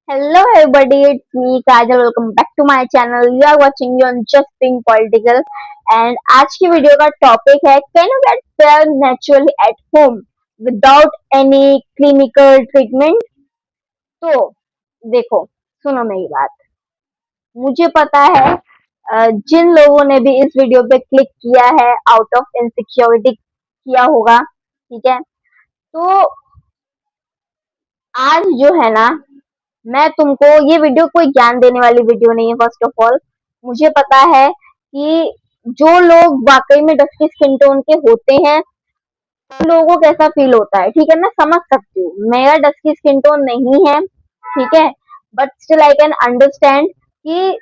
Hello everybody, it's me Kajal. Welcome back to my channel. You are watching me on Just Being Political and आज की video का topic है Can you get fair naturally at home without any clinical treatment? तो देखो, सुनो मेरी बात। मुझे पता है जिन लोगों ने भी इस वीडियो पे क्लिक किया है आउट ऑफ इनसिक्योरिटी किया होगा, ठीक है। तो आज जो है ना, मैं तुमको ये वीडियो कोई ज्ञान देने वाली वीडियो नहीं है। फर्स्ट ऑफ ऑल मुझे पता है कि जो लोग वाकई में डस्की स्किन टोन के होते हैं उन लोगों को कैसा फील होता है, ठीक है। मैं समझ सकती हूँ, मेरा डस्की स्किन टोन नहीं है, ठीक है, but still I can understand कि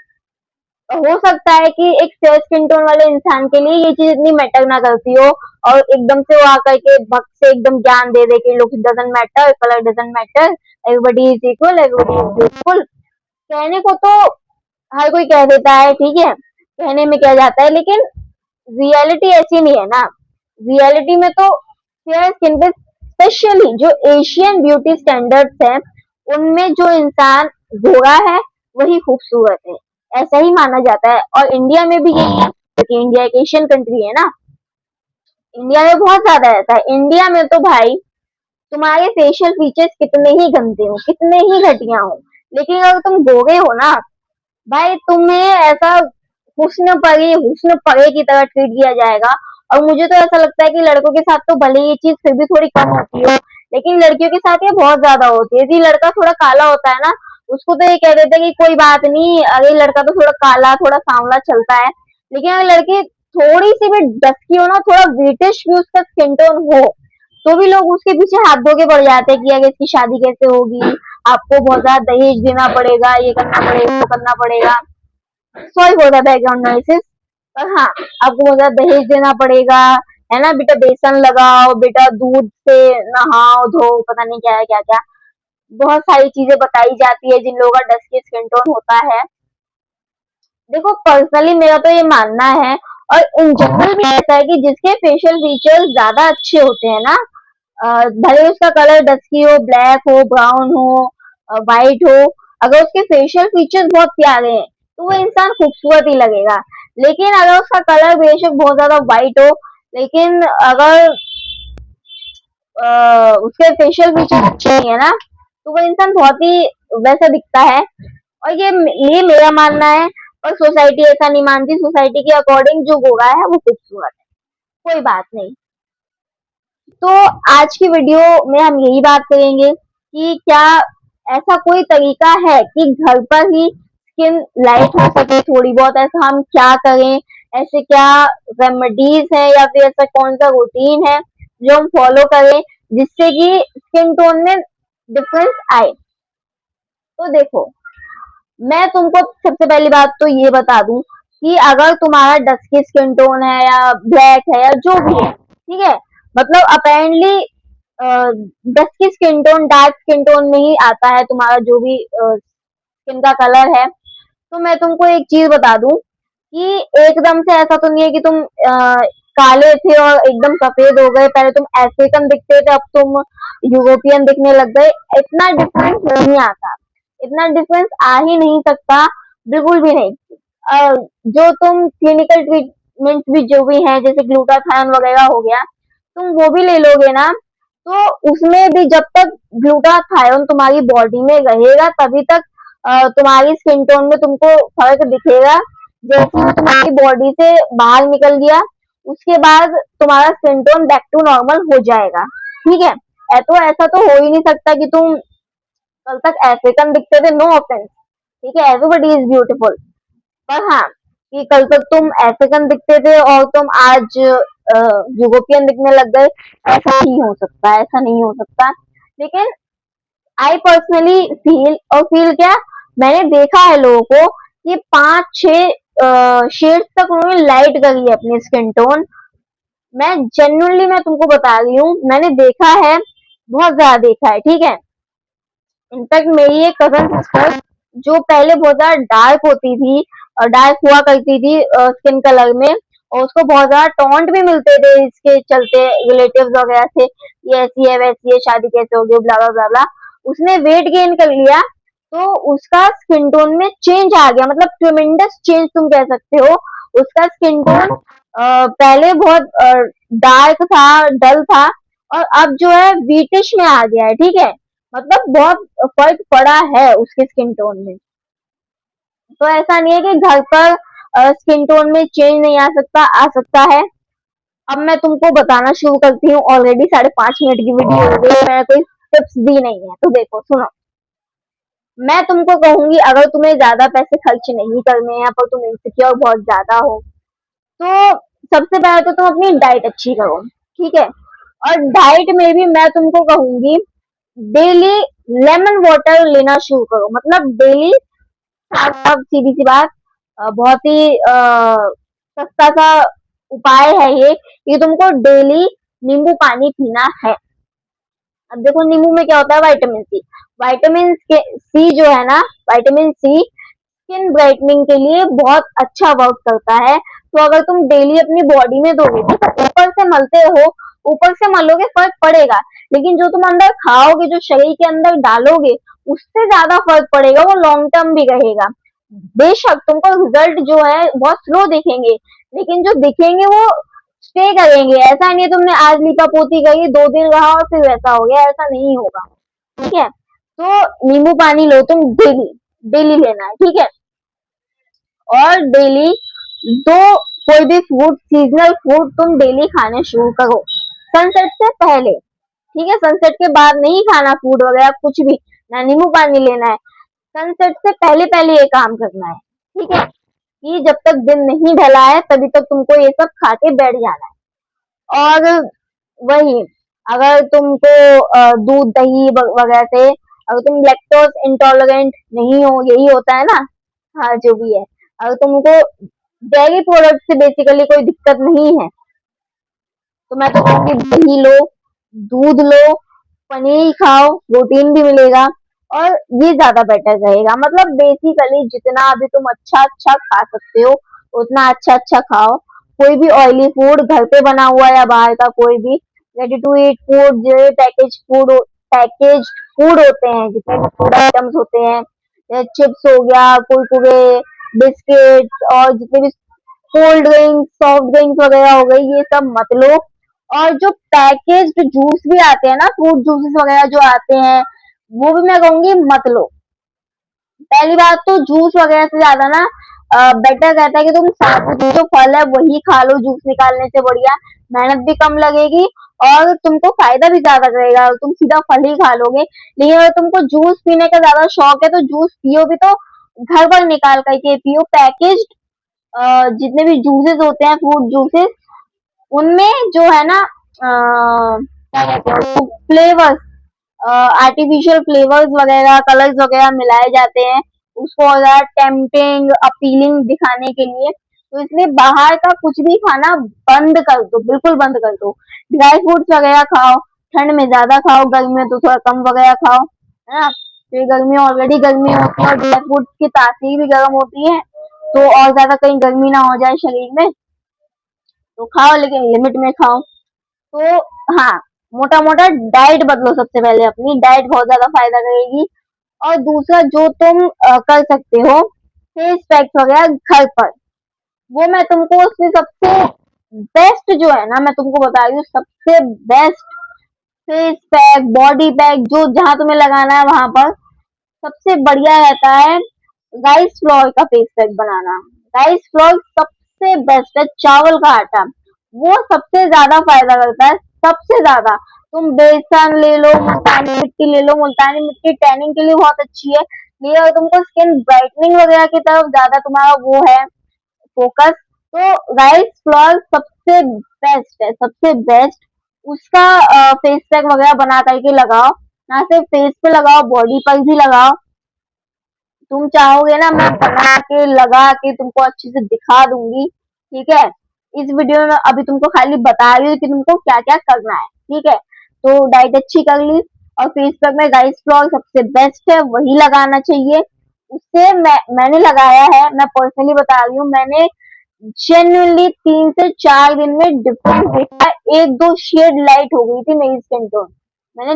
हो सकता है कि एक फेयर स्किन टोन वाले इंसान के लिए ये चीज इतनी मैटर ना करती हो और एकदम से वो आकर के भक्त से एकदम ज्ञान दे दे कि look doesn't matter, colour doesn't matter, everybody is equal, everybody is beautiful. कहने को तो हर कोई कह देता है, ठीक है, कहने में क्या जाता है, लेकिन रियलिटी ऐसी नहीं है ना। रियलिटी में तो फेयर स्किन पे स्पेशली जो एशियन ब्यूटी स्टैंडर्ड्स हैं उनमें जो इंसान गोरा है वही खूबसूरत है, ऐसा ही माना जाता है। और इंडिया में भी यही है क्योंकि इंडिया एक एशियन कंट्री है ना। इंडिया में बहुत ज्यादा ऐसा है। इंडिया में तो भाई तुम्हारे फेशियल फीचर्स कितने ही गंदे हो, कितने ही घटिया हो, लेकिन अगर तुम गोरे हो ना भाई, तुम्हें ऐसा हुस्न परे की तरह ट्रीट किया जाएगा। और मुझे तो ऐसा लगता है कि लड़कों के साथ तो भले ये चीज फिर भी थोड़ी कम होती है, लेकिन लड़कियों के साथ ये बहुत ज्यादा होती है। यदि लड़का थोड़ा काला होता है ना, उसको तो ये कह देते हैं कि कोई बात नहीं, अरे लड़का तो थोड़ा काला थोड़ा सांवला चलता है। लेकिन अगर लड़की थोड़ी सी भी डस्की हो ना, थोड़ा ब्रिटिश भी उसका स्किन टोन हो, तो भी लोग उसके पीछे हाथ धो के पड़ जाते हैं कि अगर इसकी शादी कैसे होगी, आपको बहुत ज्यादा दहेज देना पड़ेगा, ये करना पड़ेगा, वो करना पड़ेगा। Sorry for the background noises. पर हाँ, आपको बहुत ज्यादा दहेज देना पड़ेगा, है ना बेटा, बेसन लगाओ बेटा, दूध से नहाओ धो, पता नहीं क्या है क्या क्या, बहुत सारी चीजें बताई जाती है जिन लोगों का डस्की स्किन टोन होता है। देखो पर्सनली मेरा तो ये मानना है, और इन जनरल भी ऐसा है कि जिसके फेशियल फीचर्स ज्यादा अच्छे होते हैं ना, भले उसका कलर डस्की हो, ब्लैक हो, ब्राउन हो, व्हाइट हो, अगर उसके फेशियल फीचर्स बहुत प्यारे हैं तो वो इंसान खूबसूरत ही लगेगा। लेकिन अगर उसका कलर बेशक बहुत ज्यादा व्हाइट हो, लेकिन अगर उसके फेशियल फीचर्स अच्छे नहीं है ना, तो वो इंसान बहुत ही वैसा दिखता है। और ये मेरा मानना है, और सोसाइटी ऐसा नहीं मानती। सोसाइटी के अकॉर्डिंग जो गोरा है वो खूबसूरत है, कोई बात नहीं। तो आज की वीडियो में हम यही बात करेंगे कि क्या ऐसा कोई तरीका है कि घर पर ही स्किन लाइट हो सके थोड़ी बहुत, ऐसा हम क्या करें, ऐसे क्या रेमेडीज है या फिर ऐसा कौन सा रूटीन है जो हम फॉलो करें जिससे कि स्किन टोन में डिफरेंस आए। तो देखो, मैं तुमको सबसे पहली बात तो ये बता दूं कि अगर तुम्हारा डस्की स्किन टोन है या ब्लैक है या जो भी है, ठीक है, मतलब apparently dusky skin tone dark skin tone में ही आता है तुम्हारा जो भी स्किन का कलर है, तो मैं तुमको एक चीज बता दूं कि एकदम से ऐसा तो नहीं है कि तुम काले थे और एकदम सफेद हो गए, पहले तुम अफ्रीकन दिखते थे अब तुम यूरोपियन दिखने लग गए। इतना डिफरेंस नहीं आता, इतना डिफरेंस आ ही नहीं सकता, बिल्कुल भी नहीं। जो तुम क्लिनिकल ट्रीटमेंट भी जो भी है जैसे ग्लूटाथायन वगैरह हो गया, तुम वो भी ले लोगे ना, तो उसमें भी जब तक ग्लूटाथायन तुम्हारी बॉडी में रहेगा तभी तक तुम्हारी स्किन टोन में तुमको फर्क दिखेगा। जैसे ही तुम्हारी बॉडी से बाहर निकल गया उसके बाद तुम्हारा skin tone back to normal हो जाएगा, ठीक है। तो ऐसा तो हो ही नहीं सकता कि तुम कल तक अफ्रीकन दिखते थे, नो ऑफेंस, ठीक है, एवरीबॉडी इज ब्यूटीफुल, पर हाँ कि कल तक तुम अफ्रीकन दिखते थे और तुम आज यूरोपियन दिखने लग गए, ऐसा नहीं हो सकता, ऐसा नहीं हो सकता। लेकिन आई पर्सनली फील क्या, मैंने देखा है लोगों को कि 5-6 शेड्स तक उन्होंने लाइट करी है अपनी स्किन टोन। मैं जेन्युइनली मैं तुमको बता रही हूँ, मैंने देखा है, बहुत ज्यादा देखा है, ठीक है। इनफैक्ट मेरी एक कजन सिस्टर जो पहले बहुत ज्यादा डार्क होती थी और डार्क हुआ करती थी स्किन कलर में, और उसको बहुत ज्यादा टॉन्ट भी मिलते थे इसके चलते रिलेटिव्स वगैरह से, ये ऐसी है वैसी है, शादी कैसे होगी, ब्ला ब्ला ब्ला ब्ला। उसने वेट गेन कर लिया, तो उसका स्किन टोन में चेंज आ गया, मतलब ट्रिमेंडस चेंज तुम कह सकते हो। उसका स्किन टोन पहले बहुत डार्क था, डल था, और अब जो है व्हीटिश में आ गया है, ठीक है। मतलब बहुत फर्क पड़ा है उसके स्किन टोन में। तो ऐसा नहीं है कि घर पर स्किन टोन में चेंज नहीं आ सकता, आ सकता है। अब मैं तुमको बताना शुरू करती हूँ। ऑलरेडी 5.5 मिनट की वीडियो हो गई, मैंने कोई टिप्स दी नहीं है, तो देखो सुनो। मैं तुमको कहूंगी, अगर तुम्हें ज्यादा पैसे खर्च नहीं करने हैं पर तुम इनसिक्योर बहुत ज्यादा हो, तो सबसे पहले तो तुम अपनी डाइट अच्छी करो, ठीक है। और डाइट में भी मैं तुमको कहूंगी, डेली लेमन वाटर लेना शुरू करो, मतलब डेली। अब सीधी सी बात, बहुत ही सस्ता सा उपाय है ये तुमको डेली नींबू पानी पीना है। अब देखो, नींबू में क्या होता है, विटामिन सी। विटामिन सी जो है ना, विटामिन सी स्किन ब्राइटनिंग के लिए बहुत अच्छा वर्क करता है। तो अगर तुम डेली अपनी बॉडी में दोगे, ठीक है, ऊपर से मलते हो, ऊपर से मलोगे फर्क पड़ेगा, लेकिन जो तुम अंदर खाओगे, जो शरीर के अंदर डालोगे, उससे ज्यादा फर्क पड़ेगा, वो लॉन्ग टर्म भी रहेगा। बेशक तुमको रिजल्ट जो है बहुत स्लो दिखेंगे, लेकिन जो दिखेंगे वो स्टे करेंगे। ऐसा नहीं है तुमने आज लीपा पोती करी, 2 दिन रहा और फिर वैसा हो गया, ऐसा नहीं होगा, ठीक है। तो नींबू पानी लो तुम डेली, डेली लेना है, ठीक है। और डेली दो कोई भी फूड, सीजनल फूड तुम डेली खाने शुरू करो, सनसेट से पहले, ठीक है। सनसेट के बाद नहीं खाना फूड वगैरह कुछ भी, ना नींबू पानी लेना है। सनसेट से पहले पहले ये काम करना है, ठीक है। कि जब तक दिन नहीं ढला है तभी तक तुमको ये सब खा के बैठ जाना है। और वही, अगर तुमको दूध दही वगैरह से, अगर तुम लैक्टोज इंटॉलरेंट नहीं हो, यही होता है ना, हाँ जो भी है, अगर तुमको डेयरी प्रोडक्ट से बेसिकली कोई दिक्कत नहीं है, तो मैं तो कहूंगी दही लो, दूध लो, पनीर खाओ, प्रोटीन भी मिलेगा, और ये ज्यादा बेटर रहेगा। मतलब बेसिकली जितना अभी तुम अच्छा अच्छा खा सकते हो, उतना अच्छा अच्छा खाओ। कोई भी ऑयली फूड घर पे बना हुआ या बाहर का कोई भी रेडी टू ईट फूड, जो पैकेज फूड होते हैं, जितने भी फूड आइटम्स होते हैं, चिप्स हो गया, कुरकुरे, बिस्किट, और जितने भी कोल्ड ड्रिंक्स, सॉफ्ट ड्रिंक्स वगैरह हो गई, ये सब मत लो। और जो पैकेज्ड जूस भी आते हैं ना, फ्रूट जूसेस वगैरह जो आते हैं, वो भी मैं कहूंगी मत लो। पहली बात तो जूस वगैरह से ज्यादा ना बेटर रहता है कि तुम साबुत जो फल है वही खा लो, जूस निकालने से बढ़िया। मेहनत भी कम लगेगी और तुमको फायदा भी ज्यादा करेगा, तुम सीधा फल ही खा लोगे। लेकिन अगर तुमको जूस पीने का ज्यादा शौक है, तो जूस पियो भी तो घर पर निकाल करके पियो। पैकेज जितने भी जूसेस होते हैं, फ्रूट जूसेस, उनमें जो है ना, क्या कहते हैं, फ्लेवर्स, आर्टिफिशियल फ्लेवर्स वगैरह, कलर्स वगैरह मिलाए जाते हैं, उसको और ज्यादा टेम्पटिंग, अपीलिंग दिखाने के लिए। तो इसलिए बाहर का कुछ भी खाना बंद कर दो, बिल्कुल बंद कर दो। ड्राई फ्रूट्स वगैरह खाओ, ठंड में ज्यादा खाओ, गर्मी में तो थोड़ा कम वगैरह खाओ, है ना। फिर गर्मी, ऑलरेडी गर्मी होती है और ड्राई फ्रूट्स की तासीर भी गर्म होती है, तो और ज्यादा कहीं गर्मी ना हो जाए शरीर में, तो खाओ, लेकिन लिमिट में खाओ। तो हाँ, मोटा मोटा डाइट बदलो, सबसे पहले अपनी डाइट बहुत ज्यादा फायदा करेगी। और दूसरा जो तुम कर सकते हो, फेस पैक वगैरह घर पर, वो मैं तुमको उसमें सबसे बेस्ट जो है ना, मैं तुमको बता रही हूँ, सबसे best face pack, body pack, जो जहां तुम्हें लगाना है वहां पर सबसे बढ़िया रहता है राइस फ्लोर का फेस पैक बनाना। राइस फ्लोर सबसे बेस्ट है, चावल का आटा, वो सबसे ज्यादा फायदा करता है, सबसे ज्यादा। तुम बेसन ले लो, मुल्तानी मिट्टी ले लो, मुल्तानी मिट्टी टैनिंग के लिए बहुत अच्छी है, लेकिन अगर तुमको स्किन ब्राइटनिंग वगैरह की तरफ ज्यादा तुम्हारा वो है फोकस, तो राइस फ्लोर सबसे बेस्ट है, सबसे बेस्ट। उसका फेस पैक वगैरह बना करके लगाओ, ना सिर्फ फेस पे लगाओ, बॉडी पर भी लगाओ। तुम चाहोगे ना, मैं बना के लगा के तुमको अच्छे से दिखा दूंगी, ठीक है। इस वीडियो में अभी तुमको खाली बता रही हूँ कि तुमको क्या क्या करना है, ठीक है। तो डाइट अच्छी कर ली, और फेस पैक में राइस फ्लोर सबसे बेस्ट है, वही लगाना चाहिए। उससे मैंने लगाया है, मैं पर्सनली बता रही हूँ, मैंने जेन्युइनली 3 से 4 दिन में डिफरेंस देखा है, 1-2 शेड लाइट हो गई थी मेरी स्किन टोन, मैंने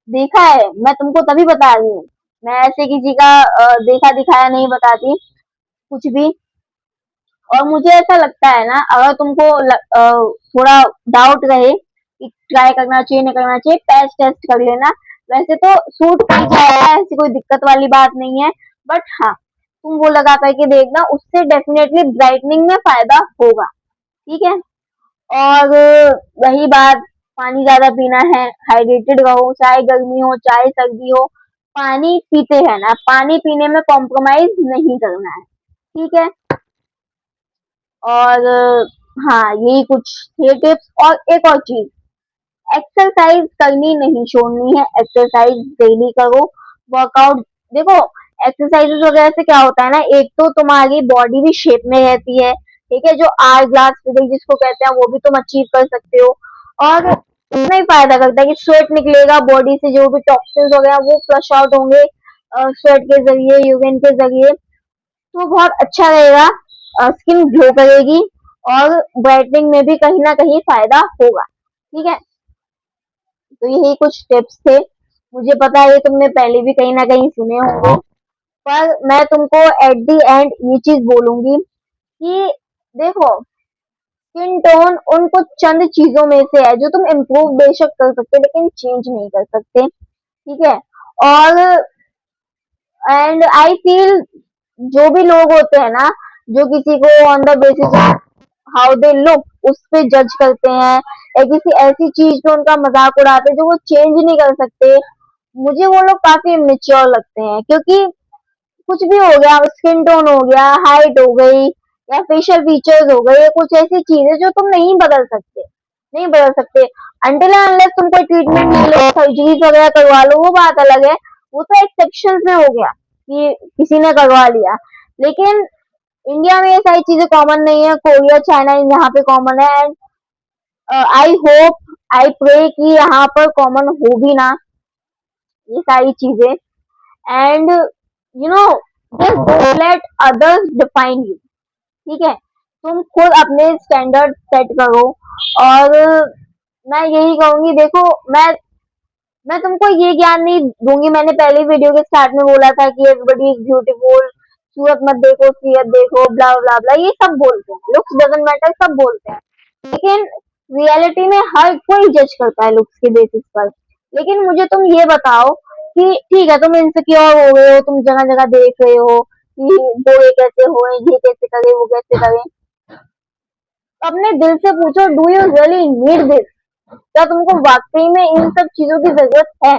देखा है, मैं तुमको तभी बता रही हूँ। मैं ऐसे किसी का देखा दिखाया नहीं बताती कुछ भी। और मुझे ऐसा लगता है ना, अगर तुमको थोड़ा डाउट रहे कि ट्राई करना चाहिए नहीं करना चाहिए, पैच टेस्ट कर लेना। वैसे तो सूट कर जाएगा, ऐसी कोई दिक्कत वाली बात नहीं है। बट हाँ, तुम वो लगा करके देखना, उससे डेफिनेटली ब्राइटनिंग में फायदा होगा। ठीक है। और वही बात, पानी ज्यादा पीना है, हाइड्रेटेड रहो, चाहे गर्मी हो चाहे सर्दी हो, पानी पीते हैं ना, पानी पीने में कॉम्प्रोमाइज नहीं करना है। ठीक है। और हाँ, यही कुछ थे टिप्स। और एक और चीज, एक्सरसाइज करनी नहीं छोड़नी है, एक्सरसाइज डेली करो, वर्कआउट। देखो, एक्सरसाइजेस वगैरह से क्या होता है ना, एक तो तुम्हारी बॉडी भी शेप में रहती है। ठीक है, जो आर ग्लास फिगर जिसको कहते हैं, वो भी तुम अचीव कर सकते हो। और इसमें ही फायदा करता है कि स्वेट निकलेगा बॉडी से, जो भी टॉक्सिन्स वगैरह वो फ्लश आउट होंगे स्वेट के जरिए, यूरिन के जरिए। तो बहुत अच्छा रहेगा, स्किन ग्लो करेगी, और ब्राइटनिंग में भी कहीं ना कहीं फायदा होगा। ठीक है। तो यही कुछ टिप्स थे। मुझे पता है ये तुमने पहले भी कहीं ना कहीं सुने होंगे, पर मैं तुमको एट द एंड ये चीज बोलूंगी कि देखो, स्किन टोन उन कुछ चंद चीजों में से है जो तुम इम्प्रूव बेशक कर सकते हो, लेकिन चेंज नहीं कर सकते। ठीक है। और एंड आई फील, जो भी लोग होते हैं ना, जो किसी को on the basis how they look उस पे जज करते हैं, या किसी ऐसी चीज पे उनका मजाक उड़ाते हैं जो वो चेंज नहीं कर सकते, मुझे वो लोग काफी इमेच्योर लगते हैं। क्योंकि कुछ भी हो गया, स्किन टोन हो गया, हाइट हो गई, या फेशियल फीचर्स हो गए, कुछ ऐसी चीजें जो तुम नहीं बदल सकते, नहीं बदल सकते। अनटिल अनलेस तुम कोई ट्रीटमेंट ले लो, सर्जरीज वगैरह करवा लो, वो बात अलग है। वो तो एक्सेप्शन में हो गया कि किसी ने करवा लिया। लेकिन इंडिया में ये सारी चीजें कॉमन नहीं है, कोरिया चाइना यहाँ पे कॉमन है। And I hope, I pray कि यहाँ पर कॉमन हो भी ना ये सारी चीजें। And you know, just don't let others define you. ठीक है। तुम खुद अपने स्टैंडर्ड सेट करो। और मैं यही कहूंगी, देखो, मैं तुमको ये ज्ञान नहीं दूंगी, मैंने पहले वीडियो के स्टार्ट में बोला था कि एवरीबॉडी इज ब्यूटीफुल, सूरत मत देखो सीरत देखो, ब्ला ब्ला ब्ला, ये सब बोलते हैं, लुक्स डजंट मैटर, सब बोलते हैं। लेकिन रियलिटी में हर कोई जज करता है लुक्स के बेसिस पर। लेकिन मुझे तुम ये बताओ कि ठीक है, तुम इनसिक्योर हो गए हो, तुम जगह जगह देख रहे हो कि वो ये कैसे हो, ये कैसे करे, वो कैसे करे, अपने दिल से पूछो, do you really need this? क्या तुमको वाकई में इन सब चीजों की जरूरत है?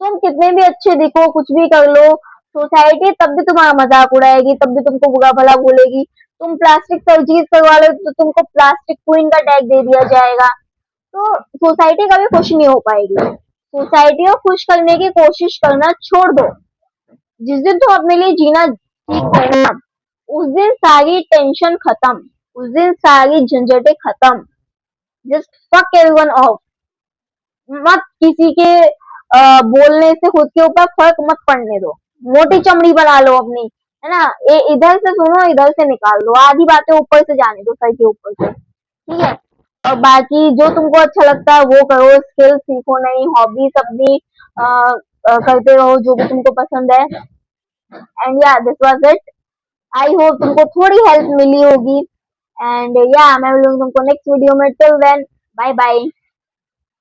तुम कितने भी अच्छे दिखो, कुछ भी कर लो, सोसाइटी तब भी तुम्हारा मजाक उड़ाएगी, तब भी तुमको बुरा भला बोलेगी। तुम प्लास्टिक सर्जरी करवा लो तो तुमको प्लास्टिक क्वीन का टैग दे दिया जाएगा। तो सोसाइटी कभी खुश नहीं हो पाएगी। सोसाइटी को खुश करने की कोशिश करना छोड़ दो। जिस दिन तुम अपने लिए जीना सीख गए ना, उस दिन सारी टेंशन खत्म, उस दिन सारी झंझटें खत्म। Just fuck everyone of. मत किसी के बोलने से खुद के ऊपर फर्क मत पड़ने दो। मोटी चमड़ी बना लो अपनी, है ना, ये इधर से सुनो इधर से निकाल दो, आधी बातें ऊपर से जाने दो, सर के ऊपर से। ठीक है। और बाकी जो तुमको अच्छा लगता है वो करो, स्किल सीखो, नई हॉबीज अपनी करते रहो, जो भी तुमको पसंद है। एंड या this was it. I hope तुमको थोड़ी हेल्प मिली होगी। एंड या मैं मिलूंगी तुमको नेक्स्ट वीडियो में। Till then, bye bye.